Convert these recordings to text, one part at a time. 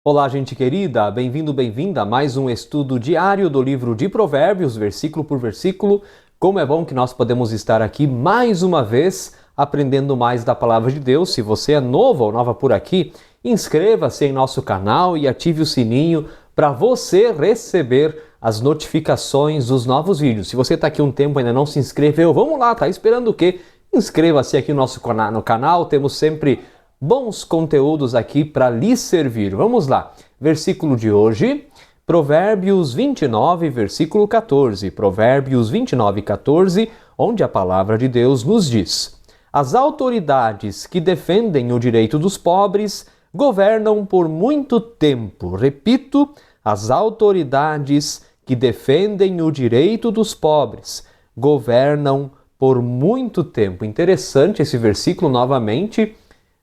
Olá, gente querida, bem-vindo, bem-vinda a mais um estudo diário do livro de Provérbios, versículo por versículo. Como é bom que nós podemos estar aqui mais uma vez aprendendo mais da palavra de Deus. Se você é novo ou nova por aqui, inscreva-se em nosso canal e ative o sininho para você receber as notificações dos novos vídeos. Se você está aqui um tempo e ainda não se inscreveu, vamos lá, tá esperando o quê? Inscreva-se aqui no nosso canal, temos sempre bons conteúdos aqui para lhe servir. Vamos lá. Versículo de hoje, Provérbios 29, versículo 14. Provérbios 29, 14, onde a palavra de Deus nos diz: As autoridades que defendem o direito dos pobres governam por muito tempo. Repito, as autoridades que defendem o direito dos pobres governam por muito tempo. Interessante esse versículo novamente.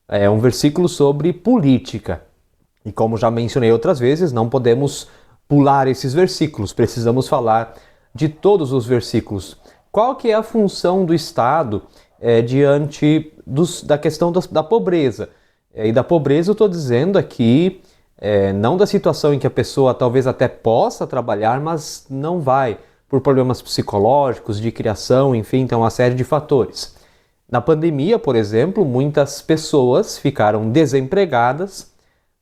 É um versículo sobre política. E como já mencionei outras vezes, não podemos pular esses versículos, precisamos falar de todos os versículos. Qual que é a função do Estado diante da questão da pobreza? E da pobreza eu estou dizendo aqui, não da situação em que a pessoa talvez até possa trabalhar, mas não vai, por problemas psicológicos, de criação, enfim, tem uma série de fatores. Na pandemia, por exemplo, muitas pessoas ficaram desempregadas,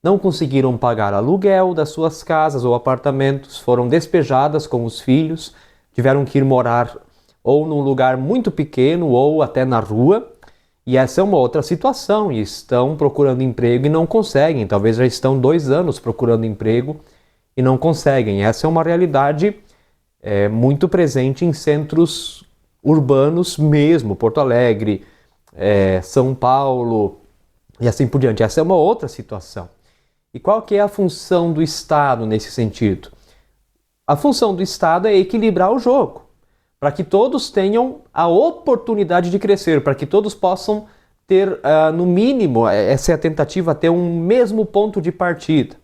não conseguiram pagar aluguel das suas casas ou apartamentos, foram despejadas com os filhos, tiveram que ir morar ou num lugar muito pequeno ou até na rua. E essa é uma outra situação, e estão procurando emprego e não conseguem, talvez já estão 2 anos procurando emprego e não conseguem. Essa é uma realidade muito presente em centros urbanos mesmo, Porto Alegre, São Paulo e assim por diante. Essa é uma outra situação. E qual que é a função do Estado nesse sentido? A função do Estado é equilibrar o jogo, para que todos tenham a oportunidade de crescer, para que todos possam ter, no mínimo, essa é a tentativa, ter um mesmo ponto de partida.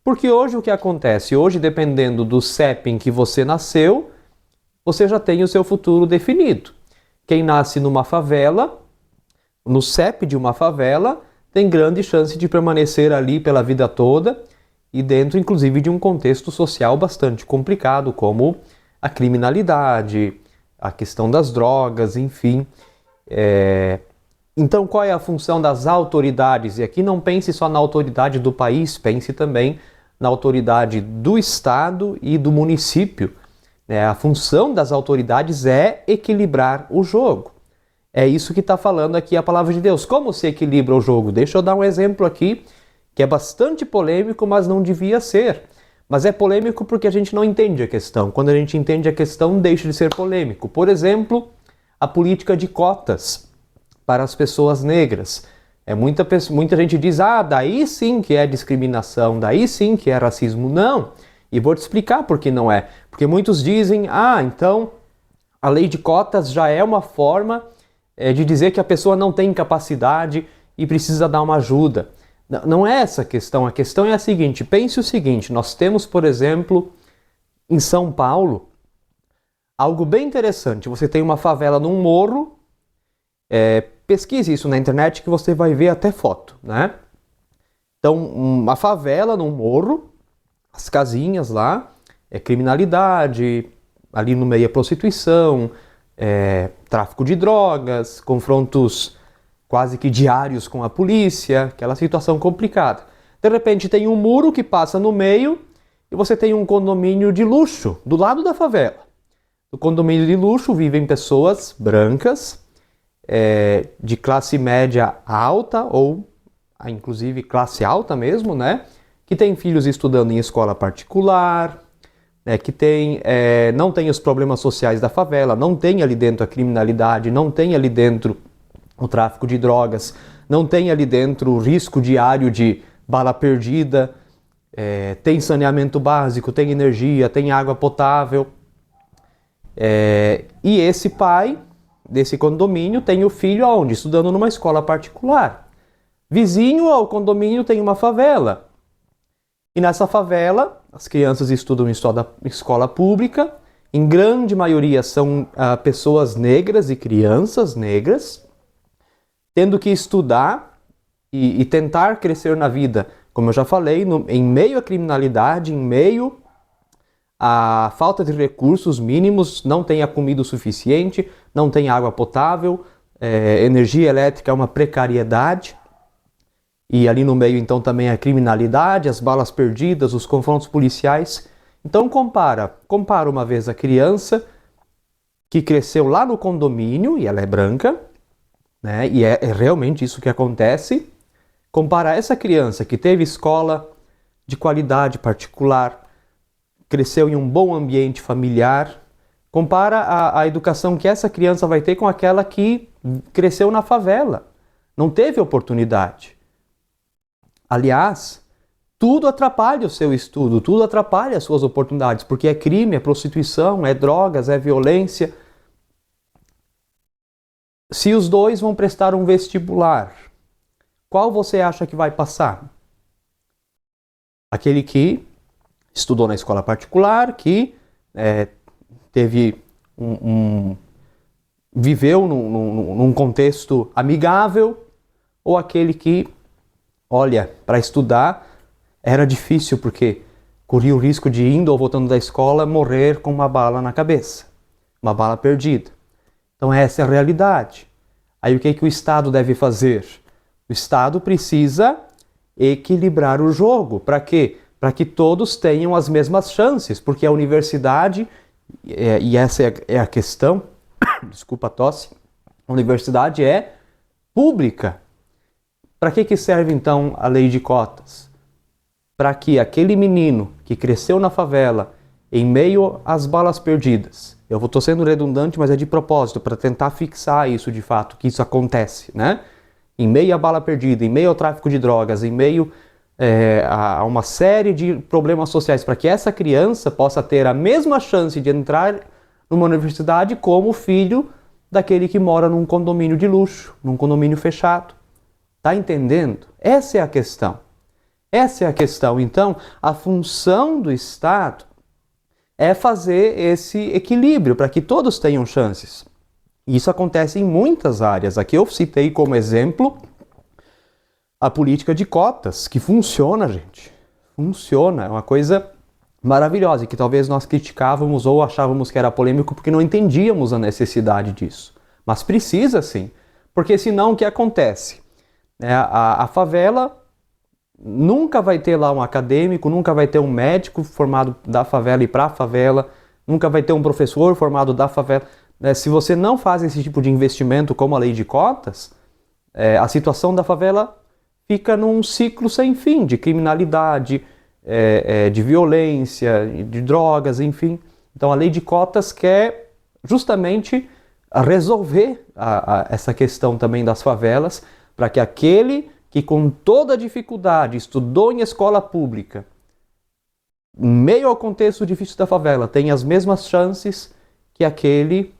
Porque hoje o que acontece? Hoje, dependendo do CEP em que você nasceu, você já tem o seu futuro definido. Quem nasce numa favela, no CEP de uma favela, tem grande chance de permanecer ali pela vida toda e dentro, inclusive, de um contexto social bastante complicado, como a criminalidade, a questão das drogas, enfim. Então, qual é a função das autoridades? E aqui não pense só na autoridade do país, pense também na autoridade do Estado e do município. A função das autoridades é equilibrar o jogo. É isso que está falando aqui a palavra de Deus. Como se equilibra o jogo? Deixa eu dar um exemplo aqui, que é bastante polêmico, mas não devia ser. Mas é polêmico porque a gente não entende a questão. Quando a gente entende a questão, deixa de ser polêmico. Por exemplo, a política de cotas para as pessoas negras. Muita gente diz, daí sim que é discriminação, daí sim que é racismo. Não. E vou te explicar por que não é. Porque muitos dizem, então a lei de cotas já é uma forma de dizer que a pessoa não tem capacidade e precisa dar uma ajuda. Não é essa a questão. A questão é a seguinte, pense o seguinte, nós temos, por exemplo, em São Paulo, algo bem interessante. Você tem uma favela num morro, pesquise isso na internet que você vai ver até foto, né? Então, uma favela num morro, as casinhas lá, criminalidade, ali no meio é prostituição, tráfico de drogas, confrontos quase que diários com a polícia, aquela situação complicada. De repente tem um muro que passa no meio e você tem um condomínio de luxo do lado da favela. No condomínio de luxo vivem pessoas brancas, de classe média alta ou inclusive classe alta mesmo, né? Que tem filhos estudando em escola particular, que não tem os problemas sociais da favela, não tem ali dentro a criminalidade, não tem ali dentro o tráfico de drogas, não tem ali dentro o risco diário de bala perdida, tem saneamento básico, tem energia, tem água potável. E esse pai desse condomínio tem o filho aonde? Estudando numa escola particular. Vizinho ao condomínio tem uma favela. E nessa favela, as crianças estudam em escola pública, em grande maioria são pessoas negras e crianças negras, tendo que estudar e tentar crescer na vida como eu já falei, em meio à criminalidade, em meio à falta de recursos mínimos, não tem a comida o suficiente, não tem água potável, energia elétrica é uma precariedade. E ali no meio, então, também a criminalidade, as balas perdidas, os confrontos policiais. Então, compara uma vez a criança que cresceu lá no condomínio, e ela é branca, né? E é realmente isso que acontece. Compara essa criança que teve escola de qualidade particular, cresceu em um bom ambiente familiar. Compara a educação que essa criança vai ter com aquela que cresceu na favela, não teve oportunidade. Aliás, tudo atrapalha o seu estudo, tudo atrapalha as suas oportunidades, porque é crime, é prostituição, é drogas, é violência. Se os dois vão prestar um vestibular, qual você acha que vai passar? Aquele que estudou na escola particular, que teve viveu num contexto amigável, ou aquele que, olha, para estudar era difícil porque corria o risco de, indo ou voltando da escola, morrer com uma bala na cabeça, uma bala perdida. Então essa é a realidade. Aí o que o Estado deve fazer? O Estado precisa equilibrar o jogo. Para quê? Para que todos tenham as mesmas chances, porque a universidade, e essa é a questão, desculpa a tosse, a universidade é pública. Para que serve então a lei de cotas? Para que aquele menino que cresceu na favela, em meio às balas perdidas, eu estou sendo redundante, mas é de propósito, para tentar fixar isso de fato, que isso acontece, né? Em meio à bala perdida, em meio ao tráfico de drogas, em meio a uma série de problemas sociais, para que essa criança possa ter a mesma chance de entrar numa universidade como o filho daquele que mora num condomínio de luxo, num condomínio fechado. Tá entendendo? Essa é a questão. Essa é a questão. Então, a função do Estado é fazer esse equilíbrio para que todos tenham chances. Isso acontece em muitas áreas. Aqui eu citei como exemplo a política de cotas, que funciona, gente. Funciona. É uma coisa maravilhosa e que talvez nós criticávamos ou achávamos que era polêmico porque não entendíamos a necessidade disso. Mas precisa sim, porque senão o que acontece? A favela nunca vai ter lá um acadêmico, nunca vai ter um médico formado da favela e para a favela, nunca vai ter um professor formado da favela. Se você não faz esse tipo de investimento como a lei de cotas, a situação da favela fica num ciclo sem fim de criminalidade, de violência, de drogas, enfim. Então a lei de cotas quer justamente resolver essa questão também das favelas, para que aquele que com toda dificuldade estudou em escola pública, em meio ao contexto difícil da favela, tenha as mesmas chances que aquele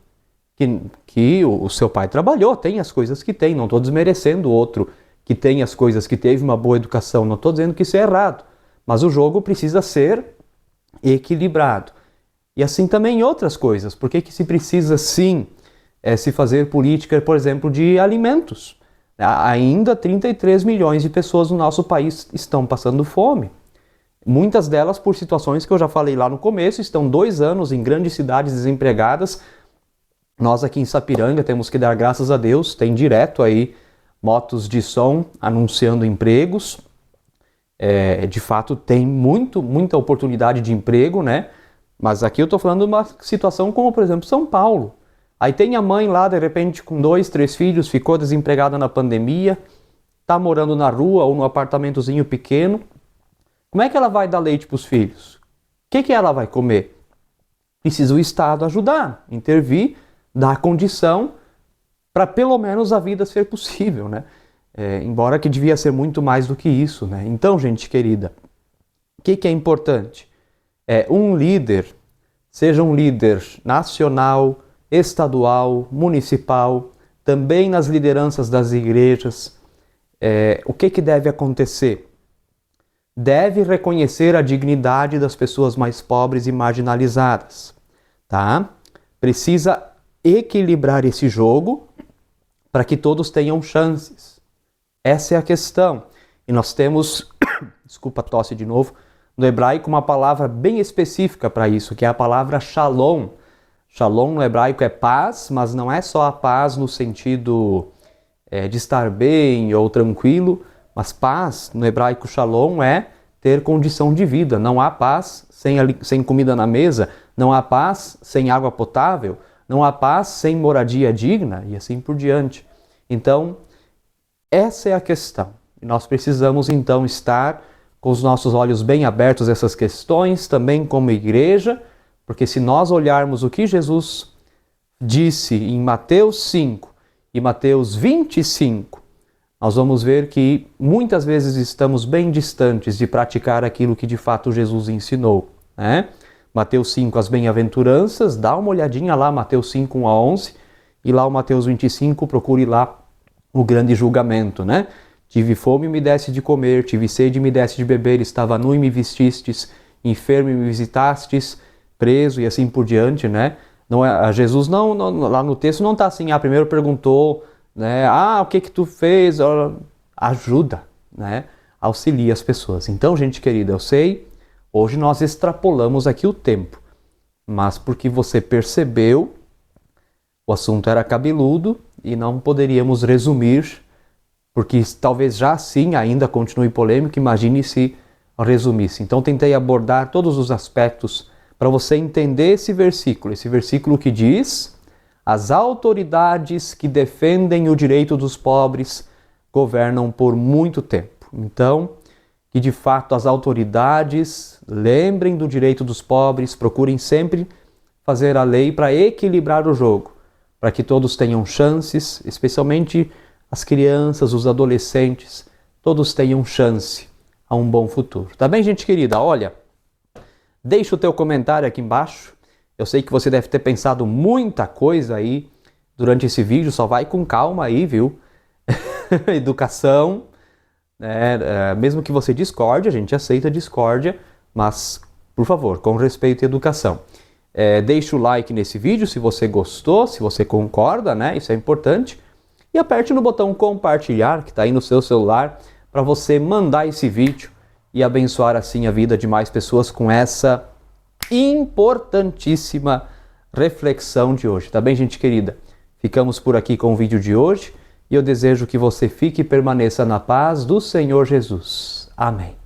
que o seu pai trabalhou, tem as coisas que tem. Não estou desmerecendo o outro que tem as coisas, que teve uma boa educação, não estou dizendo que isso é errado, mas o jogo precisa ser equilibrado. E assim também em outras coisas. Por que se precisa sim se fazer política, por exemplo, de alimentos? Ainda 33 milhões de pessoas no nosso país estão passando fome. Muitas delas por situações que eu já falei lá no começo, estão 2 anos em grandes cidades desempregadas. Nós aqui em Sapiranga temos que dar graças a Deus, tem direto aí motos de som anunciando empregos. De fato tem muita oportunidade de emprego, né? Mas aqui eu estou falando de uma situação como, por exemplo, São Paulo. Aí tem a mãe lá, de repente, com 2, 3 filhos, ficou desempregada na pandemia, está morando na rua ou num apartamentozinho pequeno. Como é que ela vai dar leite para os filhos? O que ela vai comer? Precisa o Estado ajudar, intervir, dar condição para pelo menos a vida ser possível, né? Embora que devia ser muito mais do que isso, né? Então, gente querida, o que é importante? Um líder, seja um líder nacional, estadual, municipal, também nas lideranças das igrejas, o que deve acontecer? Deve reconhecer a dignidade das pessoas mais pobres e marginalizadas, tá? Precisa equilibrar esse jogo para que todos tenham chances. Essa é a questão. E nós temos desculpa, tosse de novo, no hebraico uma palavra bem específica para isso, que é a palavra shalom. Shalom no hebraico é paz, mas não é só a paz no sentido de estar bem ou tranquilo, mas paz no hebraico shalom é ter condição de vida. Não há paz sem comida na mesa, não há paz sem água potável, não há paz sem moradia digna e assim por diante. Então, essa é a questão. E nós precisamos então estar com os nossos olhos bem abertos a essas questões, também como igreja, porque se nós olharmos o que Jesus disse em Mateus 5 e Mateus 25, nós vamos ver que muitas vezes estamos bem distantes de praticar aquilo que de fato Jesus ensinou, né? Mateus 5, as bem-aventuranças, dá uma olhadinha lá, Mateus 5, 1 a 11, e lá o Mateus 25, procure lá o grande julgamento, né? Tive fome e me deste de comer, tive sede e me deste de beber, estava nu e me vestistes, enfermo e me visitastes, preso e assim por diante, né? Não é, Jesus não, lá no texto não está assim, primeiro perguntou, né? O que tu fez? Ajuda, né? Auxilia as pessoas. Então, gente querida, eu sei, hoje nós extrapolamos aqui o tempo, mas porque você percebeu, o assunto era cabeludo e não poderíamos resumir, porque talvez já assim ainda continue polêmico, imagine se resumisse. Então tentei abordar todos os aspectos para você entender esse versículo que diz: as autoridades que defendem o direito dos pobres governam por muito tempo. Então, que de fato as autoridades lembrem do direito dos pobres, procurem sempre fazer a lei para equilibrar o jogo, para que todos tenham chances, especialmente as crianças, os adolescentes, todos tenham chance a um bom futuro. Tá bem, gente querida? Olha, deixa o teu comentário aqui embaixo. Eu sei que você deve ter pensado muita coisa aí durante esse vídeo, só vai com calma aí, viu? Educação, né? Mesmo que você discorde, a gente aceita a discórdia, mas, por favor, com respeito e educação. Deixa o like nesse vídeo se você gostou, se você concorda, né? Isso é importante. E aperte no botão compartilhar, que está aí no seu celular, para você mandar esse vídeo e abençoar assim a vida de mais pessoas com essa importantíssima reflexão de hoje. Tá bem, gente querida? Ficamos por aqui com o vídeo de hoje e eu desejo que você fique e permaneça na paz do Senhor Jesus. Amém.